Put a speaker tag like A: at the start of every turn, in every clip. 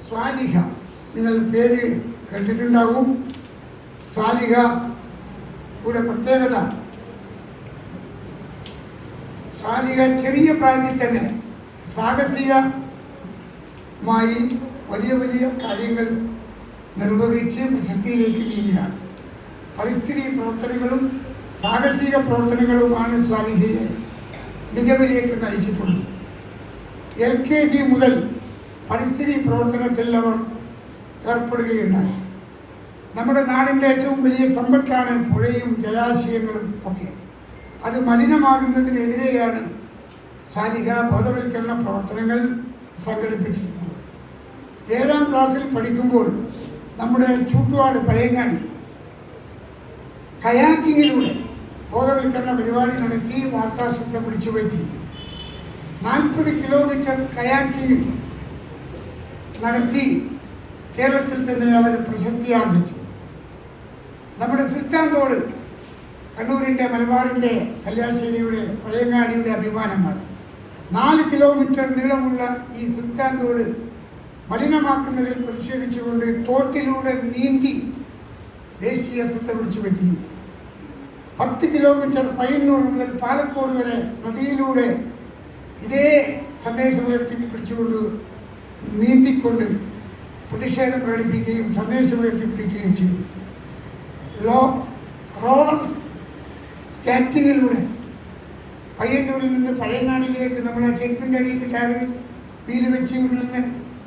A: സ്വാലിഹ, നിങ്ങൾ പേര് കേട്ടിട്ടുണ്ടാവും. സ്വാലിഹ ഇവിടെ പ്രത്യേകത, സ്വാലിഹ ചെറിയ പ്രായത്തിൽ തന്നെ സാഹസികമായി വലിയ വലിയ കാര്യങ്ങൾ നിർവഹിച്ച് പ്രശസ്തിയിലേക്ക് നീങ്ങിയാണ്. പരിസ്ഥിതി പ്രവർത്തനങ്ങളും സാഹസിക പ്രവർത്തനങ്ങളുമാണ് സ്വാലിഹയെ മികവിലേക്ക് നയിച്ചിട്ടുള്ളത്. LKG മുതൽ പരിസ്ഥിതി പ്രവർത്തനത്തിൽ അവർ ഏർപ്പെടുകയുണ്ടായി. നമ്മുടെ നാടിൻ്റെ ഏറ്റവും വലിയ സമ്പത്താണ് പുഴയും ജലാശയങ്ങളും ഒക്കെ. അത് മലിനമാകുന്നതിനെതിരെയാണ് സ്വാലിഹ ബോധവൽക്കരണ പ്രവർത്തനങ്ങൾ സംഘടിപ്പിച്ചിട്ടുള്ളത്. 7ാം ക്ലാസ്സിൽ പഠിക്കുമ്പോൾ നമ്മുടെ ചൂട്ടുവാട് പഴയങ്ങാടി കയാക്കിങ്ങിലൂടെ ബോധവൽക്കരണ പരിപാടി നടത്തി വാർത്താശ്രദ്ധ പിടിച്ചുപറ്റി. 40 കിലോമീറ്റർ കയാക്കിങ് നടത്തി കേരളത്തിൽ തന്നെ അവർ പ്രശസ്തി ആർജിച്ചു. നമ്മുടെ സുൽത്താൻ തോട് കണ്ണൂരിൻ്റെ, മലബാറിൻ്റെ, കല്യാശ്ശേരിയുടെ, പഴയങ്ങാടിയുടെ അഭിമാനമാണ്. 4 കിലോമീറ്റർ നീളമുള്ള ഈ സുൽത്താൻ തോട് മലിനമാക്കുന്നതിൽ പ്രതിഷേധിച്ചുകൊണ്ട് തോട്ടിലൂടെ നീന്തി ദേശീയ ശ്രദ്ധ പിടിച്ചുപറ്റി. 10 കിലോമീറ്റർ പയ്യന്നൂർ മുതൽ പാലക്കോട് വരെ നദിയിലൂടെ ഇതേ സന്ദേശം ഉയർത്തിപ്പിടിച്ചുകൊണ്ട് നീന്തിക്കൊണ്ട് പ്രതിഷേധം പ്രകടിപ്പിക്കുകയും സന്ദേശം ഉയർത്തിപ്പിടിക്കുകയും ചെയ്തു. റോളർ സ്കാറ്റിങ്ങിലൂടെ പയ്യന്നൂരിൽ നിന്ന് പഴയങ്ങാടിയിലേക്ക് നമ്മളെ ചെരുപ്പിൻ്റെ അടിയിൽ ടയറിൽ വീല് വെച്ച് ഉരുളുന്ന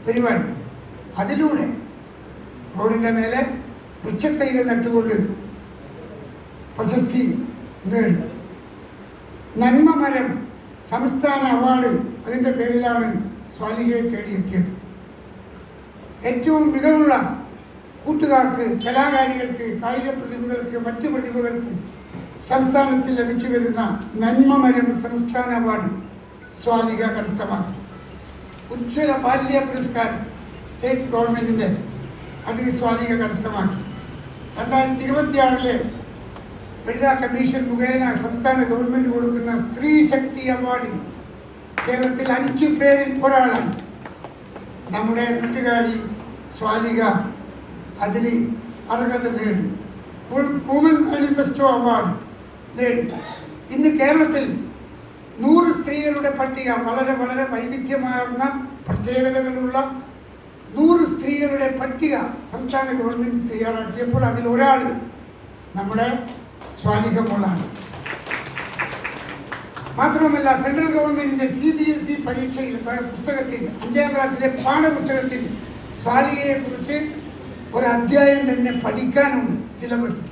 A: പരിപാടി, അതിലൂടെ റോഡിൻ്റെ മേലെ വൃക്ഷത്തൈകൾ നട്ടുകൊണ്ട് പ്രശസ്തി നേടി. നന്മ മരം സംസ്ഥാന അവാർഡ് അതിൻ്റെ പേരിലാണ് സ്വാലിഹയെ തേടിയെത്തിയത്. ഏറ്റവും മികവുള്ള കൂട്ടുകാർക്ക്, കലാകാരികൾക്ക്, കായിക പ്രതിഭകൾക്ക്, മറ്റ് പ്രതിഭകൾക്ക് സംസ്ഥാനത്തിൽ ലഭിച്ചു വരുന്ന നന്മ മരം സംസ്ഥാന അവാർഡ് സ്വാലിഹ കരസ്ഥമാക്കി. ഉജ്ജ്വല ബാല്യ പുരസ്കാരം സ്റ്റേറ്റ് ഗവൺമെൻറ്റിൻ്റെ അത് സ്വാലിഹ കരസ്ഥമാക്കി. 2026 വനിതാ കമ്മീഷൻ മുഖേന സംസ്ഥാന ഗവൺമെൻറ് കൊടുക്കുന്ന സ്ത്രീ ശക്തി അവാർഡിൽ കേരളത്തിൽ 5 പേരിൽ ഒരാളായി നമ്മുടെ കൂട്ടുകാരി സ്വാലിഹ അതിൽ അർഹത നേടി. വുമൻ മാനിഫെസ്റ്റോ അവാർഡ് നേടി. ഇന്ന് കേരളത്തിൽ 100 സ്ത്രീകളുടെ പട്ടിക, വളരെ വളരെ വൈവിധ്യമാർന്ന പ്രത്യേകതകളുള്ള 100 സ്ത്രീകളുടെ പട്ടിക സംസ്ഥാന ഗവൺമെൻറ് തയ്യാറാക്കിയപ്പോൾ അതിൽ ഒരാൾ നമ്മുടെ സ്വാലിഹ മോളാണ്. മാത്രമല്ല, സെൻട്രൽ ഗവൺമെൻറ്റിൻ്റെ CBSE പരീക്ഷയിൽ പുസ്തകത്തിൽ 5ാം ക്ലാസ്സിലെ പാഠപുസ്തകത്തിൽ സ്വാലിഹയെ കുറിച്ച് ഒരു അധ്യായം തന്നെ പഠിക്കാനുണ്ട് സിലബസ്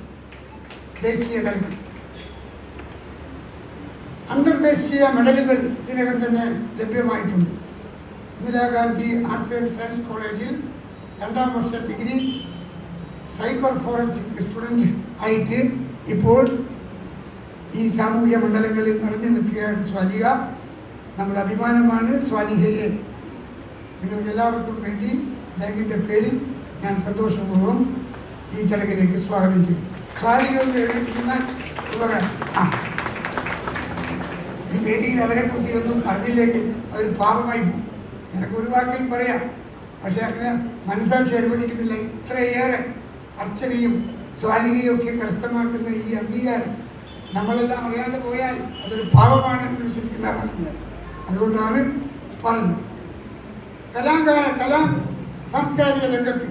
A: ദേശീയ തലത്തിൽ. അന്തർദേശീയ മെഡലുകൾ ഇതിനകം തന്നെ ലഭ്യമായിട്ടുണ്ട്. ഇന്ദിരാഗാന്ധി ആർട്സ് ആൻഡ് സയൻസ് കോളേജിൽ 2ാം വർഷ ഡിഗ്രി സൈബർ ഫോറൻസിക് സ്റ്റുഡൻറ് ആയിട്ട് ഇപ്പോൾ ഈ സാമൂഹ്യ മണ്ഡലങ്ങളിൽ നിറഞ്ഞു നിൽക്കുകയാണ് സ്വാലിഹ. നമ്മുടെ അഭിമാനമാണ്. സ്വാലിഹയെ നിങ്ങൾക്ക് എല്ലാവർക്കും വേണ്ടി ബാങ്കിൻ്റെ പേരിൽ ഞാൻ സന്തോഷപൂർവ്വം ഈ ചടങ്ങിലേക്ക് സ്വാഗതം ചെയ്യും. സ്വാലിഹയോട് എഴുതിക്കുന്ന ഈ വേദിയിൽ അവരെക്കുറിച്ച് ഒന്നും അറിഞ്ഞില്ലെങ്കിൽ അതൊരു പാപമായി പോകും. എനിക്ക് ഒരു വാക്കിൽ പറയാം, പക്ഷെ അങ്ങനെ മനസ്സാക്ഷി അനുവദിക്കുന്നില്ല. ഇത്രയേറെ അർച്ചനയും സ്വാലിഹയും ഒക്കെ കരസ്ഥമാക്കുന്ന ഈ അംഗീകാരം നമ്മളെല്ലാം അറിയാതെ പോയാൽ അതൊരു പാപമാണ് എന്ന് വിശ്വസിക്കുന്നതാണ് ഞാൻ. അതുകൊണ്ടാണ് പറഞ്ഞത്. കലാ സാംസ്കാരിക രംഗത്ത്